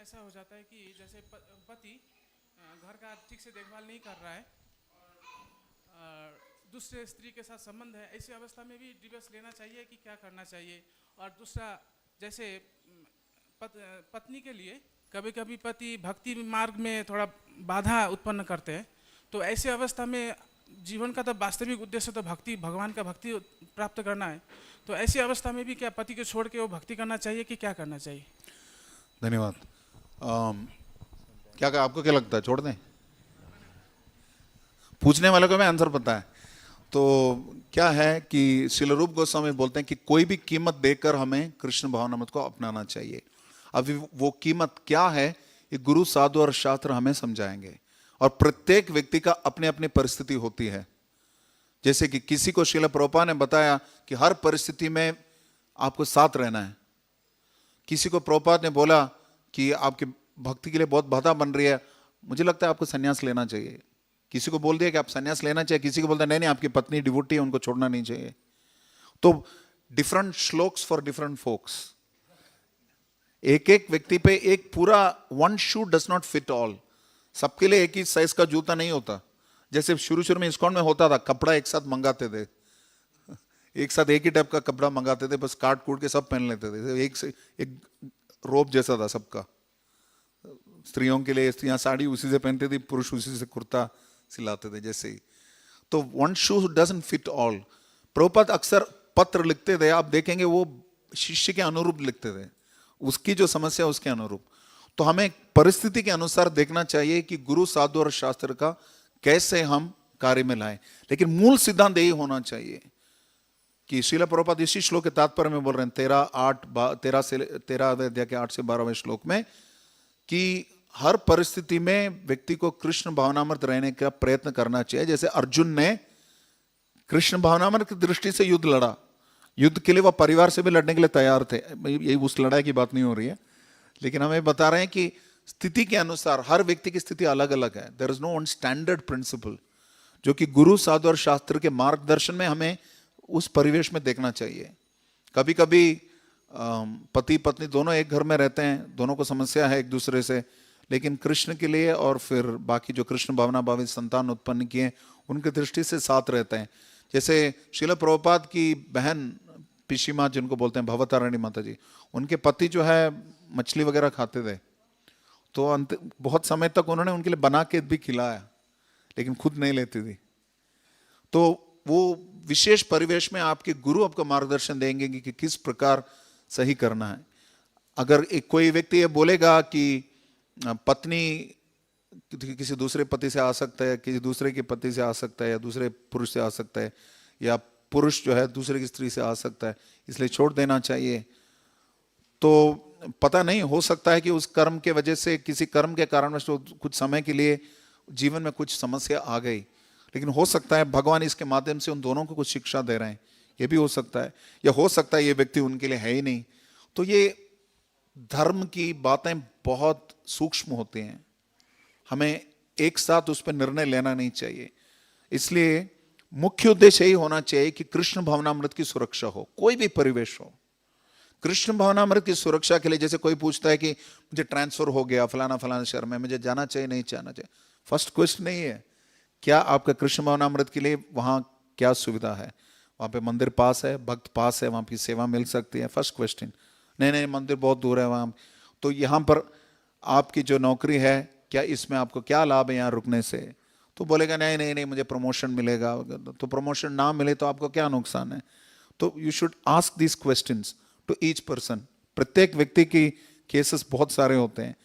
ऐसा हो जाता है कि जैसे पति घर का ठीक से देखभाल नहीं कर रहा है और दूसरे स्त्री के साथ संबंध है, ऐसी अवस्था में भी डिवोर्स लेना चाहिए कि क्या करना चाहिए? और दूसरा, जैसे पत्नी के लिए कभी कभी पति भक्ति मार्ग में थोड़ा बाधा उत्पन्न करते हैं, तो ऐसे अवस्था में जीवन का तो वास्तविक उद्देश्य तो भक्ति, भगवान का भक्ति प्राप्त करना है, तो ऐसी अवस्था में भी क्या पति को छोड़ के वो भक्ति करना चाहिए कि क्या करना चाहिए? धन्यवाद। आपको क्या लगता है, छोड़ दें? पूछने वाले को मैं आंसर पता है। तो क्या है कि श्रील रूप गोस्वामी बोलते हैं कि कोई भी कीमत देकर हमें कृष्ण भावनामृत को अपनाना चाहिए। अभी वो कीमत क्या है, ये गुरु, साधु और शास्त्र हमें समझाएंगे। और प्रत्येक व्यक्ति का अपनी अपनी परिस्थिति होती है। जैसे कि किसी को श्रील प्रभुपाद ने बताया कि हर परिस्थिति में आपको साथ रहना है। किसी को प्रभुपाद ने बोला कि आपकी भक्ति के लिए बहुत बाधा बन रही है, मुझे लगता है आपको संन्यास लेना चाहिए। किसी को बोल दिया कि आप संन्यास लेना चाहिए, किसी को बोलता नहीं नहीं आपकी पत्नी डिवोटी है, उनको छोड़ना नहीं चाहिए। तो डिफरेंट श्लोक्स फॉर डिफरेंट फोक्स। एक एक व्यक्ति पे एक पूरा one shoe does not fit all. सबके लिए एक ही साइज का जूता नहीं होता। जैसे शुरू शुरू में इस्कॉन में होता था, कपड़ा एक साथ मंगाते थे, एक साथ एक ही टाइप का कपड़ा मंगाते थे, बस काट कूट के सब पहन लेते थे। एक से एक रोब जैसा था सबका। स्त्रियों के लिए स्त्रियां साड़ी उसी से पहनती थी, पुरुष उसी से कुर्ता सिलाते थे जैसे ही। तो one shoe doesn't fit all. Prabhupada अक्सर पत्र लिखते थे, आप देखेंगे वो शिष्य के अनुरूप लिखते थे, उसकी जो समस्या उसके अनुरूप। तो हमें परिस्थिति के अनुसार देखना चाहिए कि गुरु, साधु और शास्त्र का कैसे हम कार्य में लाएं। लेकिन मूल सिद्धांत यही होना चाहिए कि श्रील प्रभुपाद इसी श्लोक के तात्पर्य में बोल रहे हैं 13 अध्याय के 8 से 12वें श्लोक में कि हर परिस्थिति में व्यक्ति को कृष्ण भावनामृत रहने का प्रयत्न करना चाहिए। जैसे अर्जुन ने कृष्ण भावनामृत की दृष्टि से युद्ध लड़ा, युद्ध के लिए वह परिवार से भी लड़ने के लिए तैयार थे। यही उस लड़ाई की बात नहीं हो रही है, लेकिन हमें बता रहे हैं कि स्थिति के अनुसार हर व्यक्ति की स्थिति अलग अलग है। There is no one standard principle, जो कि गुरु, साधु और शास्त्र के मार्गदर्शन में हमें उस परिवेश में देखना चाहिए। कभी कभी पति पत्नी दोनों एक घर में रहते हैं, दोनों को समस्या है एक दूसरे से, लेकिन कृष्ण के लिए और फिर बाकी जो कृष्ण भावना भावित संतान उत्पन्न किए उनकी दृष्टि से साथ रहते हैं। जैसे श्रील प्रभुपाद की बहन पिशीमा, जिनको बोलते हैं भवतारिणी माता जी, उनके पति जो है मछली वगैरह खाते थे, तो बहुत समय तक उन्होंने उनके लिए बना के भी खिलाया, लेकिन खुद नहीं लेती थी। तो वो विशेष परिवेश में आपके गुरु आपको मार्गदर्शन देंगे कि किस प्रकार सही करना है। अगर एक कोई व्यक्ति ये बोलेगा कि पत्नी किसी दूसरे पति से आ सकता है, किसी दूसरे के पति से आ सकता है, या दूसरे पुरुष से आ सकता है, या पुरुष जो है दूसरे की स्त्री से आ सकता है, इसलिए छोड़ देना चाहिए, तो पता नहीं, हो सकता है कि उस कर्म के वजह से, किसी कर्म के कारण कुछ समय के लिए जीवन में कुछ समस्या आ गई, लेकिन हो सकता है भगवान इसके माध्यम से उन दोनों को कुछ शिक्षा दे रहे हैं, ये भी हो सकता है। या हो सकता है ये व्यक्ति उनके लिए है ही नहीं। तो ये धर्म की बातें बहुत सूक्ष्म होती हैं, हमें एक साथ उस पर निर्णय लेना नहीं चाहिए। इसलिए मुख्य उद्देश्य यही होना चाहिए कि कृष्ण भावनामृत की सुरक्षा हो, कोई भी परिवेश हो। कृष्ण भावनामृत की सुरक्षा के लिए, जैसे कोई पूछता है कि मुझे ट्रांसफर हो गया फलाना फलाना शहर में, मुझे जाना चाहिए नहीं जाना चाहिए, फर्स्ट क्वेश्चन नहीं है क्या आपका कृष्ण भावनामृत के लिए वहां क्या सुविधा है, वहां पे मंदिर पास है, भक्त पास है, वहां की सेवा मिल सकती है, फर्स्ट क्वेश्चन। नहीं नहीं मंदिर बहुत दूर है वहां, तो यहाँ पर आपकी जो नौकरी है क्या इसमें आपको क्या लाभ है यहाँ रुकने से? तो बोलेगा नहीं नहीं नहीं मुझे प्रमोशन मिलेगा, तो प्रमोशन ना मिले तो आपको क्या नुकसान है? तो you should ask this questions to each person. प्रत्येक व्यक्ति की केसेस बहुत सारे होते हैं।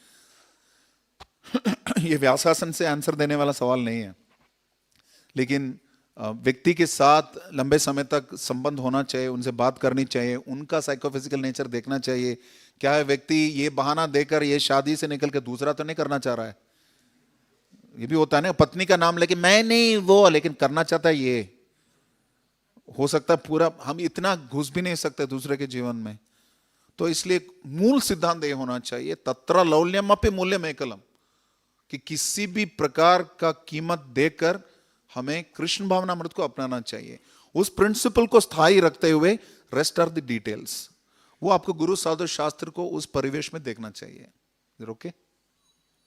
ये व्यासासन से आंसर देने वाला सवाल नहीं है, लेकिन व्यक्ति के साथ लंबे समय तक संबंध होना चाहिए, उनसे बात करनी चाहिए, उनका साइकोफिजिकल नेचर देखना चाहिए। क्या है व्यक्ति ये बहाना देकर ये शादी से निकल के दूसरा तो नहीं करना चाह रहा है? ये भी होता है ना, पत्नी का नाम लेके मैं नहीं वो, लेकिन करना चाहता है ये। हो सकता है पूरा, हम इतना घुस भी नहीं सकते दूसरे के जीवन में। तो इसलिए मूल सिद्धांत ये होना चाहिए, तत्र लौल्यम अपि मूल्यम एकलम, कि किसी भी प्रकार का कीमत देकर हमें कृष्ण भावनामृत को अपनाना चाहिए। उस प्रिंसिपल को स्थायी रखते हुए रेस्ट आर द डिटेल्स, वो आपको गुरु, साधु, शास्त्र को उस परिवेश में देखना चाहिए। Is it okay?